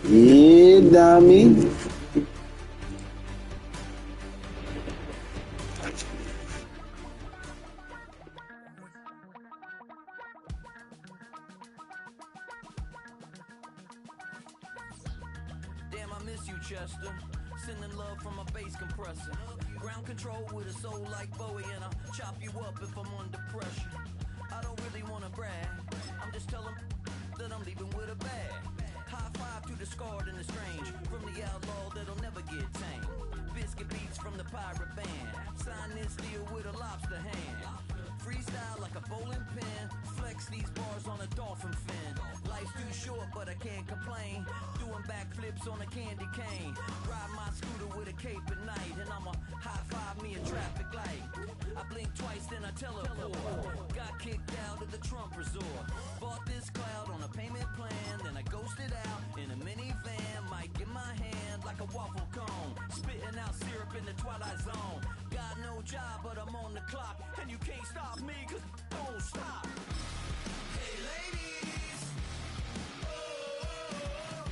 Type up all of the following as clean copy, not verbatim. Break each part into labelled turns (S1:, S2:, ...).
S1: Yeah, dummy.
S2: Damn, I miss you, Chester. Sending love from a bass compressor. Ground control with a soul like Bowie, and I'll chop you up if I'm under pressure. I don't really wanna brag. I'm just telling that I'm leaving with a bag. High five to the scarred and the strange. From the outlaw that'll never get tamed. Biscuit beats from the pirate band. Sign this deal with a lobster hand. Freestyle like a bowling pin. Flex these bars on a dolphin fin. Life's too short, but I can't complain. Doing backflips on a candy cane. Ride my scooter with a cape at night. And I'ma high five me a traffic light. I blink twice, then I teleport. Got kicked out of the Trump resort. Bought this cloud on a payment plan. Then I ghosted out in a minivan. Mic in my hand like a waffle cone. Spitting out syrup in the twilight zone. Got no job, but I'm on the clock. And you can't stop me, cause don't stop. Hey ladies, oh,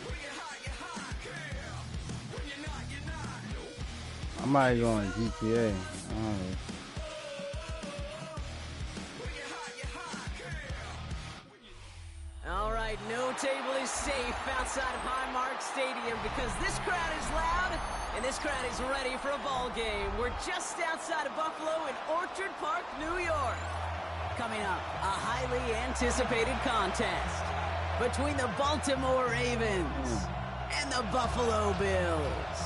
S2: when you're hot, girl. When you're not, nope.
S1: I might go on GTA.
S3: All right, no table is safe outside of Highmark Stadium because this crowd is loud and this crowd is ready for a ball game. We're just outside of Buffalo in Orchard Park, New York. Coming up, a highly anticipated contest between the Baltimore Ravens and the Buffalo Bills.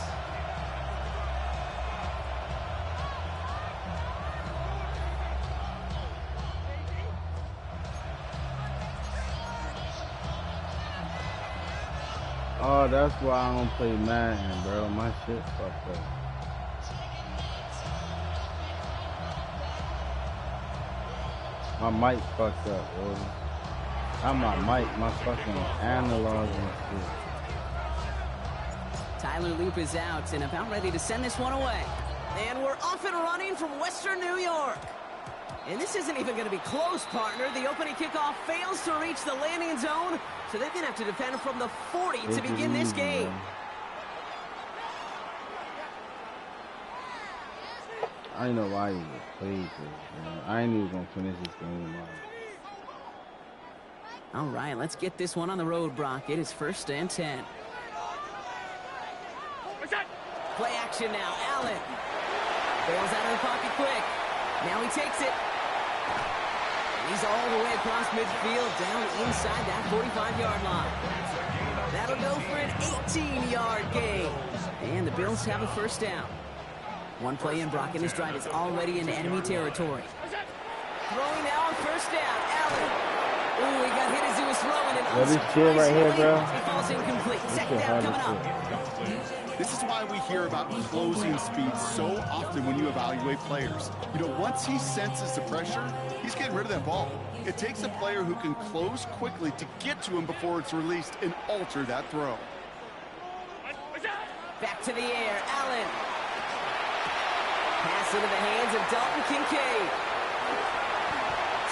S1: Oh, that's why I don't play Madden, bro. My shit fucked up. My mic fucked up, bro. Not my mic, my fucking analog and shit.
S3: Tyler Loop is out and about ready to send this one away. And we're off and running from Western New York. And this isn't even going to be close, partner. The opening kickoff fails to reach the landing zone, so they're going to have to defend from the 40 to begin this game.
S1: I didn't know why he played this, man. I ain't even gonna finish this game.
S3: All right, let's get this one on the road, Brock. It is 1st and 10. Play action now. Allen bails out of the pocket quick. Now he takes it. He's all the way across midfield, down inside that 45-yard line. That'll go for an 18-yard gain. And the Bills have a 1st down. One play in, Brock, and his drive is already in enemy territory. Throwing now on 1st down. Allen. Ooh, he got hit as he was throwing. And
S1: this kid right here, bro.
S3: He falls incomplete. 2nd down coming up.
S4: This is why we hear about closing speed so often when you evaluate players. You know, once he senses the pressure, he's getting rid of that ball. It takes a player who can close quickly to get to him before it's released and alter that throw.
S3: Back to the air, Allen. Pass into the hands of Dalton Kincaid.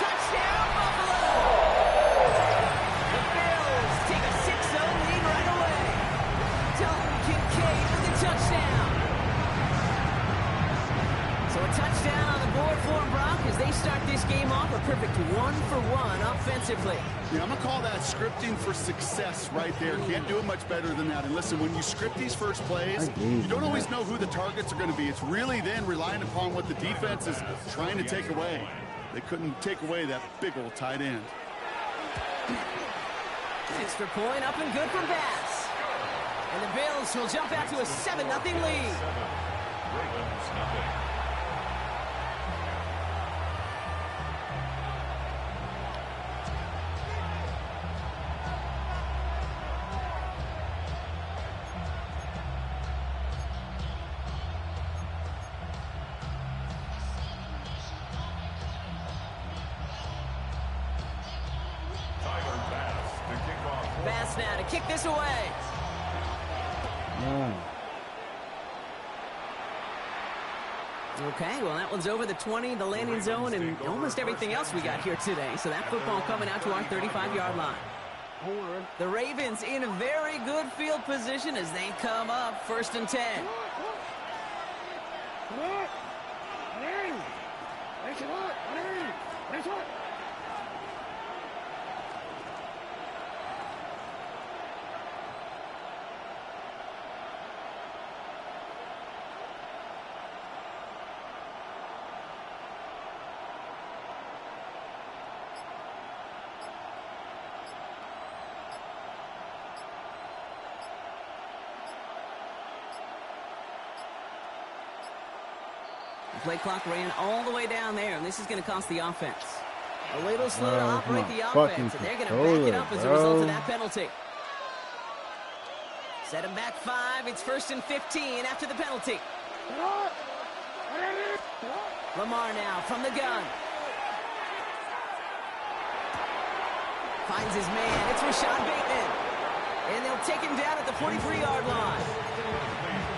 S3: Touchdown, Buffalo! The Bills take a 6-0 lead right away. Dalton Kincaid with the touchdown. So a touchdown on the board for Brock as they start this game off a perfect 1-for-1 offensively.
S4: Yeah, I'm going to call that scripting for success right there. Can't do it much better than that. And listen, when you script these first plays, you don't always know who the targets are going to be. It's really then relying upon what the defense is trying to take away. They couldn't take away that big old tight end.
S3: Extra point up and good for Bass. And the Bills will jump out to a 7-0 lead. Bass now to kick this away. Okay, well, that one's over the 20, the landing zone, and almost everything else we got here today. So that football coming out to our 35-yard line. The Ravens in a very good field position as they come up 1st and 10. Play clock ran all the way down there, and this is going to cost the offense. A little slow to operate the offense, and they're going to back it up as a result of that penalty. Set him back 5. It's 1st and 15 after the penalty. Lamar now from the gun. Finds his man. It's Rashad Bateman. And they'll take him down at the 43-yard line.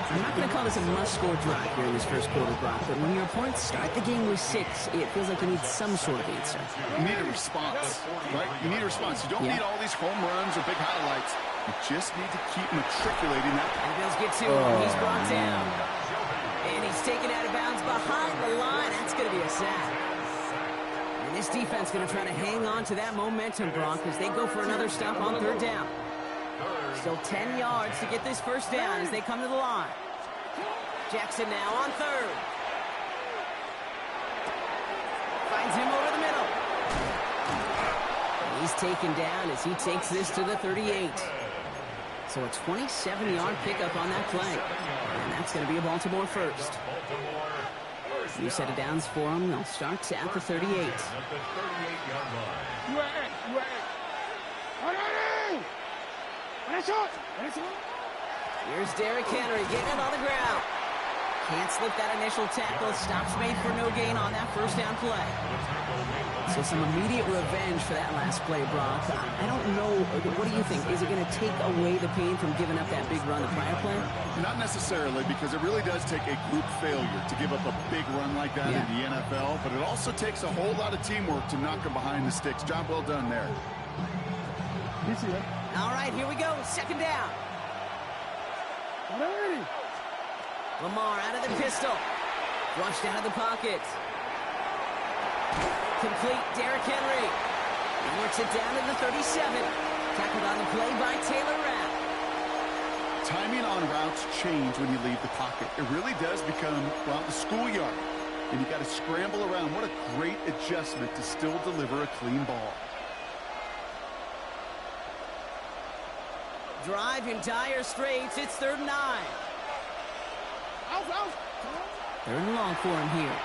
S3: I'm not going to call this a must-score drive here in this first quarter, Brock, but when your opponents start the game with 6, it feels like you need some sort of answer.
S4: You need a response, right? You need a response. You don't need all these home runs or big highlights. You just need to keep matriculating that.
S3: And Bills get to him. He's brought down. And he's taken out of bounds behind the line. That's going to be a sack. And this defense going to try to hang on to that momentum, Brock, as they go for another stop on 3rd down. Still 10 yards to get this first down as they come to the line. Jackson now on 3rd. Finds him over the middle. And he's taken down as he takes this to the 38. So a 27-yard pickup on that play. And that's going to be a Baltimore first. New set of downs for them. They'll start at the 38. Here's Derrick Henry getting it on the ground. Can't slip that initial tackle. Stops made for no gain on that first down play. So some immediate revenge for that last play, Brock. I don't know. What do you think? Is it going to take away the pain from giving up that big run the prior play?
S4: Not necessarily, because it really does take a group failure to give up a big run like that in the NFL. But it also takes a whole lot of teamwork to knock them behind the sticks. Job well done there.
S3: All right, here we go. 2nd down. Lamar out of the pistol. Flushed out of the pocket. Complete. Derrick Henry. He works it down to the 37. Tackled on the play by Taylor Rapp.
S4: Timing on routes change when you leave the pocket. It really does become, well, the schoolyard. And you got to scramble around. What a great adjustment to still deliver a clean ball.
S3: Drive in dire straits. It's 3rd and 9. 3rd and long for him here.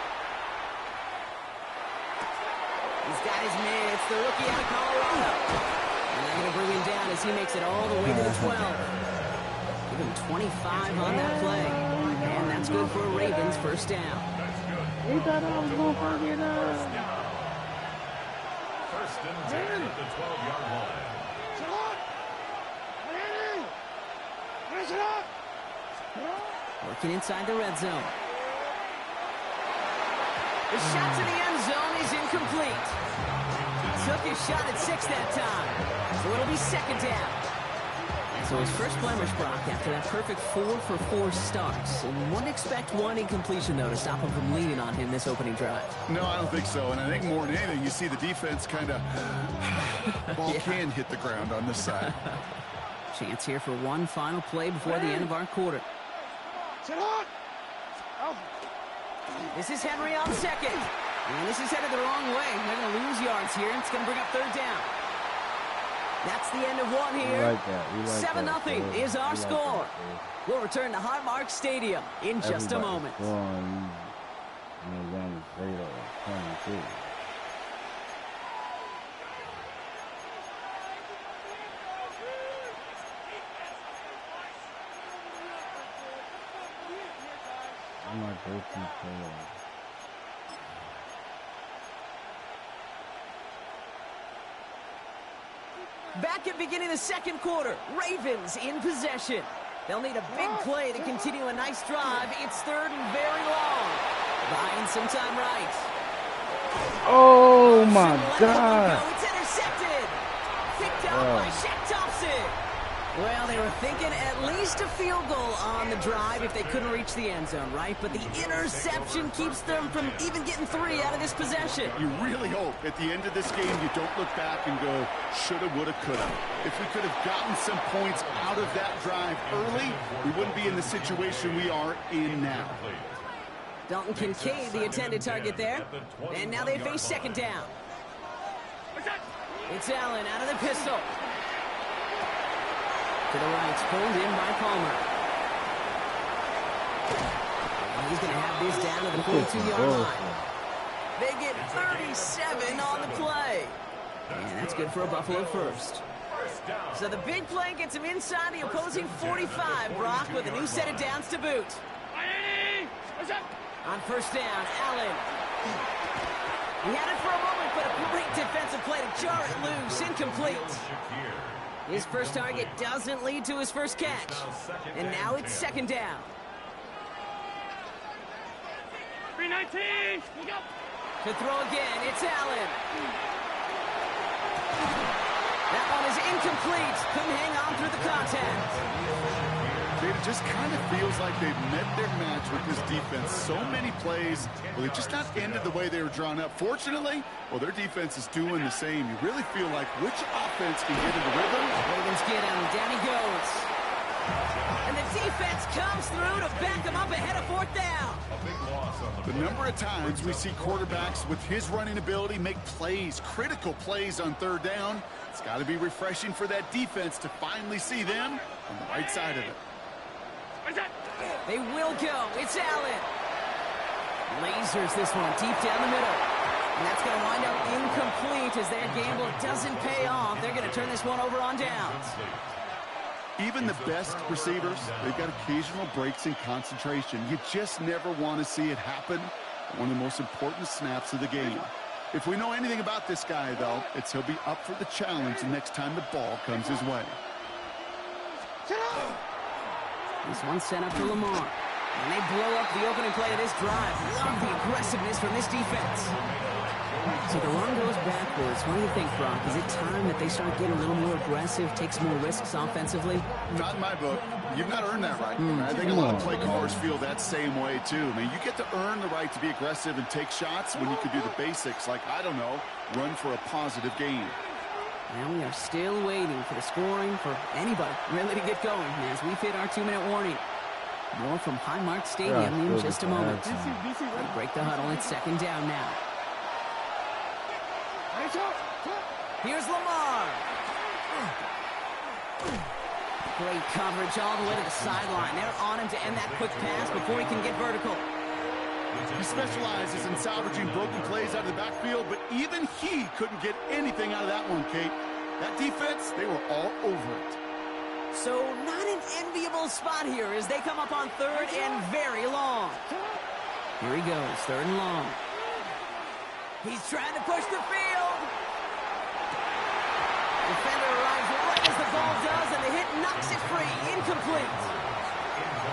S3: He's got his man. It's the rookie out of Colorado. And they're going to bring him down as he makes it all the way to the 12. Give him 25 on that play. And that's good for a Ravens first down.
S5: He thought I was going to forget
S6: First and 10 at the 12-yard line.
S3: Working inside the red zone. The shot to the end zone is incomplete. Took his shot at 6 that time. So it'll be 2nd down. So his first blemish, Brock, after that perfect 4-for-4 starts. And wouldn't expect one incompletion, though, to stop him from leaning on him this opening drive.
S4: No, I don't think so. And I think more than anything, you see the defense kind of ball can hit the ground on this side.
S3: Chance here for one final play before the end of our quarter. This is Henry on 2nd. And this is headed the wrong way. They're going to lose yards here. It's going to bring up 3rd down. That's the end of one here. 7-0 is our score. We'll return to Highmark Stadium in just a moment. Back at beginning of the 2nd quarter. Ravens in possession. They'll need a big play to continue a nice drive. It's third and very long. Buying some time right.
S1: Oh my God.
S3: It's intercepted. Picked up by Shaq Thompson. Well, they were thinking at least a field goal on the drive if they couldn't reach the end zone, right? But the interception keeps them from even getting 3 out of this possession.
S4: You really hope at the end of this game you don't look back and go, shoulda, woulda, coulda. If we could have gotten some points out of that drive early, we wouldn't be in the situation we are in now.
S3: Dalton Kincaid, the intended target there. And now they face second down. It's Allen out of the pistol. To the right, pulled in by Palmer. And he's going to have this down to the 42-yard line. They get 37 on the play. And that's good for a Buffalo first. So the big play gets him inside the opposing 45, Brock, with a new set of downs to boot. On first down, Allen. He had it for a moment, but a great defensive play to jar it loose. Incomplete. His first target doesn't lead to his first catch. And now it's second down.
S5: 319.
S3: To throw again, it's Allen. That one is incomplete. Couldn't hang on through the contact.
S4: It just kind of feels like they've met their match with this defense. So many plays, well, they just not ended the way they were drawn up. Fortunately, well, their defense is doing the same. You really feel like which offense can get in the rhythm.
S3: Ravens get him. Down he goes. And the defense comes through to back him up ahead of fourth down.
S4: The number of times we see quarterbacks with his running ability make plays, critical plays on third down, it's got to be refreshing for that defense to finally see them on the right side of it.
S3: They will go. It's Allen. Lasers this one deep down the middle. And that's going to wind up incomplete as their gamble doesn't pay off. They're going to turn this one over on downs.
S4: Even the best receivers, they've got occasional breaks in concentration. You just never want to see it happen. One of the most important snaps of the game. If we know anything about this guy, though, it's he'll be up for the challenge the next time the ball comes his way.
S3: This one's set up for Lamar. And they blow up the opening play of this drive. Love the aggressiveness from this defense. So the run goes backwards. What do you think, Brock? Is it time that they start getting a little more aggressive, take some more risks offensively?
S4: Not in my book. You've not earned that right. I think a lot of play callers feel that same way, too. I mean, you get to earn the right to be aggressive and take shots when you could do the basics, like, I don't know, run for a positive gain.
S3: Now we are still waiting for the scoring for anybody really to get going as we've hit our 2-minute warning. More from Highmark Stadium in just a moment. They break the huddle. It's second down now. Here's Lamar. Great coverage all the way to the sideline. They're on him to end that quick pass before he can get vertical.
S4: He specializes in salvaging broken plays out of the backfield, but even he couldn't get anything out of that one, Kate. That defense, they were all over it.
S3: So not an enviable spot here as they come up on third and very long. Here he goes, third and long. He's trying to push the field. Defender arrives right as the ball does, and the hit knocks it free. Incomplete.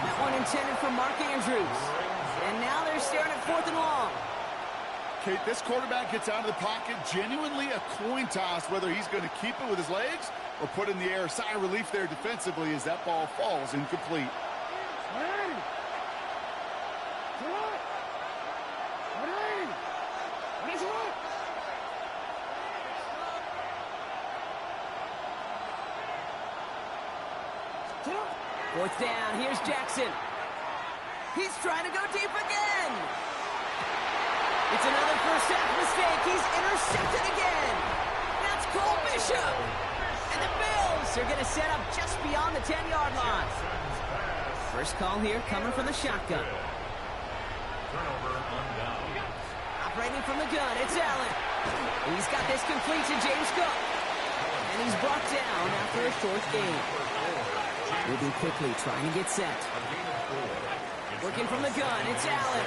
S3: That one intended for Mark Andrews. And now they're staring at fourth and long.
S4: Kate, this quarterback gets out of the pocket, genuinely a coin toss whether he's going to keep it with his legs or put in the air. Sigh of relief there defensively as that ball falls incomplete.
S3: Fourth down, here's Jackson. He's trying to go deep again. It's another first half mistake. He's intercepted again. That's Cole Bishop. And the Bills are going to set up just beyond the 10-yard line. First call here coming from the shotgun. Operating from the gun, it's Allen. He's got this complete to James Cook. And he's brought down after a short gain. Moving quickly, trying to get set. Working from the gun, it's Allen.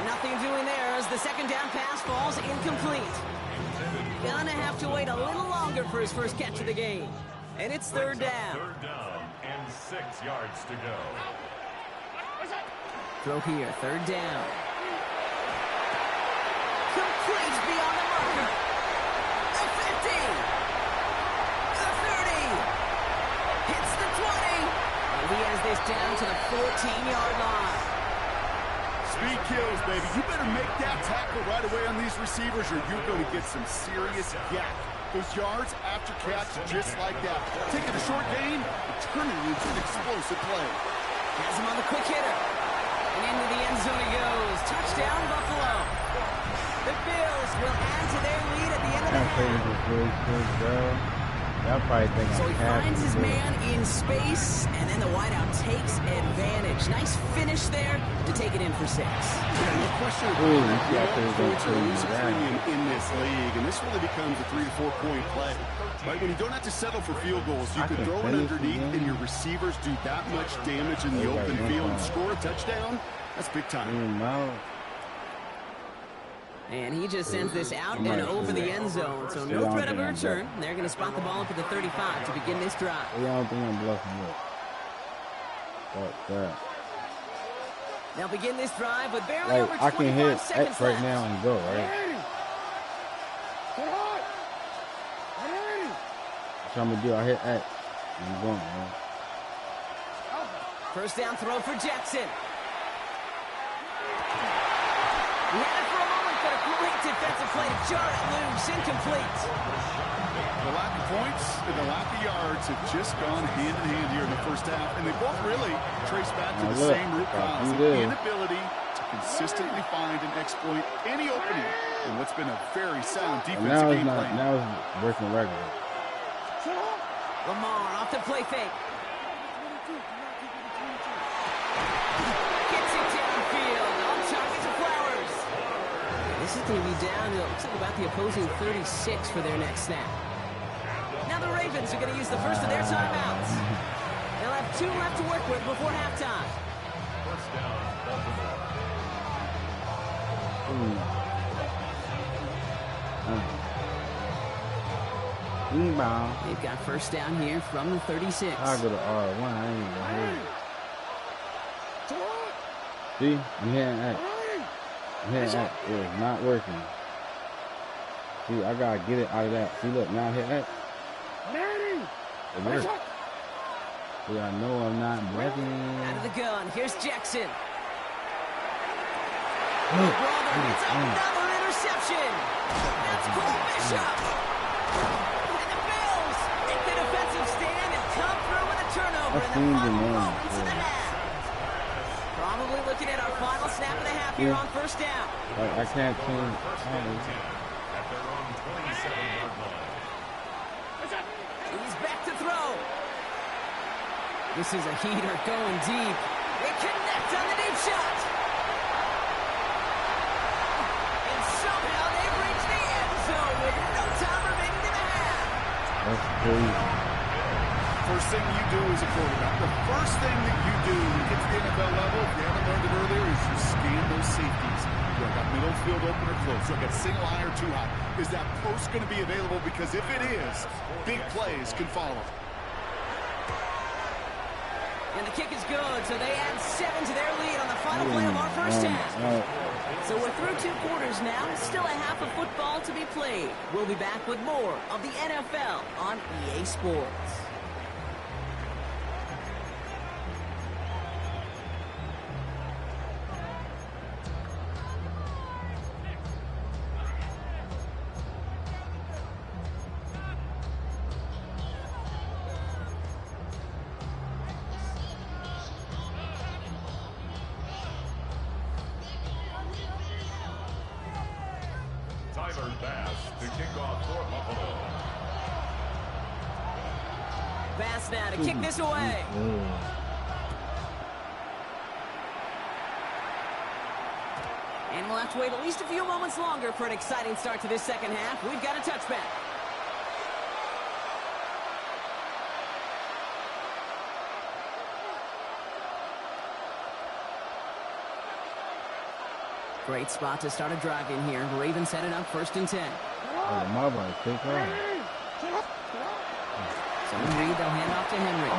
S3: Nothing doing there as the second down pass falls incomplete. Gonna have to wait a little longer for his first catch of the game. And it's third down.
S6: Third down and 6 yards to go.
S3: Throw here, third down. Complete beyond the marker. The 50. The 30. Hits the 20. And he has this down to the 14-yard line.
S4: Speed kills, baby. You better make that tackle right away on these receivers or you're going to get some serious yak. Those yards after catch just like that. Taking a short gain and turning it into an explosive play.
S3: Has him on the quick hitter. And into the end zone he goes. Touchdown, Buffalo. The Bills will add to their lead at the end of the half.
S1: Y'all probably think
S3: So
S1: I'm
S3: he finds his man in space, and then the wideout takes advantage. Nice finish there to take it in for 6.
S4: No question points are losing premium in this league, and this really becomes a 3 to 4 point play. Right, when you don't have to settle for field goals, you can throw it underneath, and your receivers do that much damage in the open field and score a touchdown. That's big time.
S3: And he just sends this out and over the end zone, so no threat of a return. They're going to spot the ball up at the 35 to begin this drive.
S1: I don't think I'm bluffing it.
S3: They'll begin this drive with barely over 25
S1: I can hit
S3: seconds
S1: X right
S3: left.
S1: now and go, right? That's what I'm going to do. I hit X and I'm going, man.
S3: First down throw for Jackson. He had it for a moment, but a great defensive play to jar it loose. Incomplete.
S4: The lack of points and the lack of yards have just gone hand in hand here in the first half, and they both really trace back to the same root cause, the inability to consistently find and exploit any opening in what's been a very sound defensive game plan.
S1: Now it's working regular.
S3: Lamar off the play fake. This is going to be down to, it looks like, about the opposing 36 for their next snap. Now the Ravens are going to use the first of their timeouts. They'll have 2 left to work with before halftime.
S6: First down, Baltimore.
S3: They've got first down here from the 36.
S1: I'll go to R1. I ain't even hear it. See? I'm hitting X. Yeah, it's not working. See, I gotta get it out of that. See, look, now I hit X. It works. See, I know I'm not blocking.
S3: Out of the gun. Here's Jackson. It's another interception. That's Cole Bishop. And the Bills make the defensive stand and come through with a turnover in the final moments of the half. Probably looking at our final snap of the half here on first down.
S1: I can't change.
S6: At their own 27-yard line.
S3: He's back to throw. This is a heater going deep. They connect on the deep shot. And somehow they've reached the end zone with no time remaining in the half.
S1: That's crazy.
S4: First thing you do as a quarterback, the first thing that you do when you get to the NFL level, if you haven't learned it earlier, is you scan those safeties. Do I got middle field open or close? Do I got single high or too high? Is that post going to be available? Because if it is, big plays can follow.
S3: And the kick is good, so they add 7 to their lead on the final play of our first half. So we're through 2 quarters now. Still a half of football to be played. We'll be back with more of the NFL on EA Sports. Bass now to kick this away. And we'll have to wait at least a few moments longer for an exciting start to this second half. We've got a touchback. Great spot to start a drive in here. Ravens set it up 1st and 10.
S1: My body take off.
S3: So Reed, they'll hand off to Henry.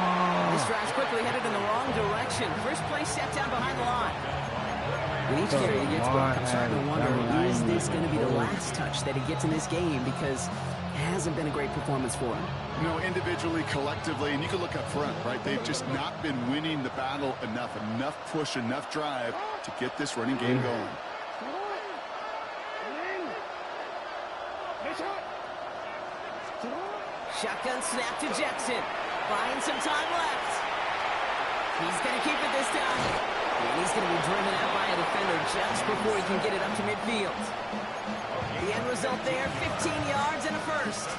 S3: This drive's quickly headed in the wrong direction. First play set down behind the line. With each carry he gets, Brock, I'm starting to wonder, is this going to be the last touch that he gets in this game? Because it hasn't been a great performance for him.
S4: You know, individually, collectively, and you can look up front, right? They've just not been winning the battle enough push, enough drive to get this running game going.
S3: Shotgun snap to Jackson. Buying some time left. He's going to keep it this time. And he's going to be driven out by a defender just before he can get it up to midfield. The end result there, 15 yards and a first.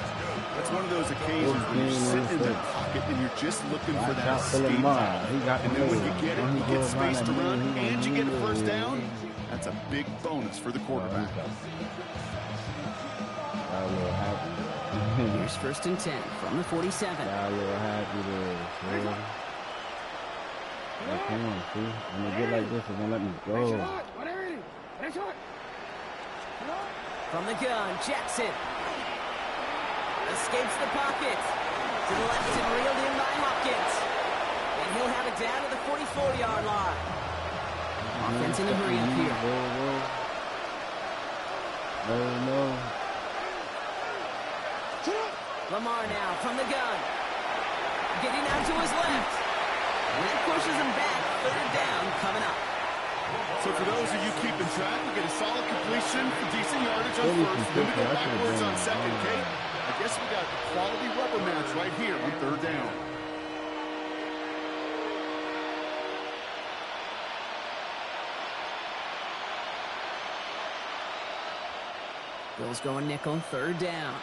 S4: That's one of those occasions when you're sitting in the pocket and you're just looking for that escape. And then when you get it, you get space to run, and you get a first down, that's a big bonus for the quarterback.
S3: Here's 1st and 10 from the 47.
S1: Come on, see? When they get like this, they're going to let me go.
S3: From the gun, Jackson. Escapes the pocket. To the left and reeled in by Hopkins. And he'll have it down to the 44-yard line. Offense in a hurry up here.
S1: No.
S3: Lamar now from the gun. Getting out to his left. And that pushes him back. 3rd down coming up.
S4: So for those of you keeping track, we get a solid completion for decent yardage on first. Then we go backwards on second, Kate. I guess we got a quality rubber match right here on 3rd down.
S3: Bills going nickel, 3rd down.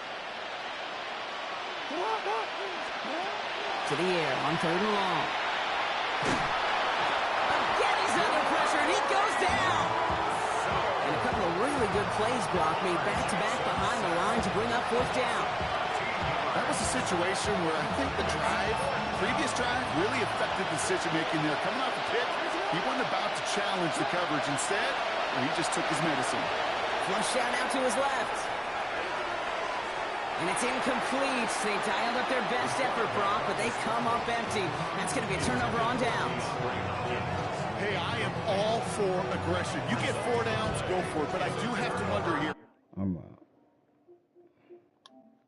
S3: To the air on 3rd and long. Again, he's under pressure, and he goes down. And a couple of really good plays, Brock, made back-to-back behind the line to bring up 4th down.
S4: That was a situation where I think the previous drive, really affected the decision-making there. Coming off the pick, he wasn't about to challenge the coverage. Instead, he just took his medicine.
S3: Flush out now to his left. And it's incomplete. They dialed up their best effort, Brock, but they come up empty. That's going to be a turnover on downs.
S4: Hey, I am all for aggression. You get 4 downs, go for it. But I do have to wonder here.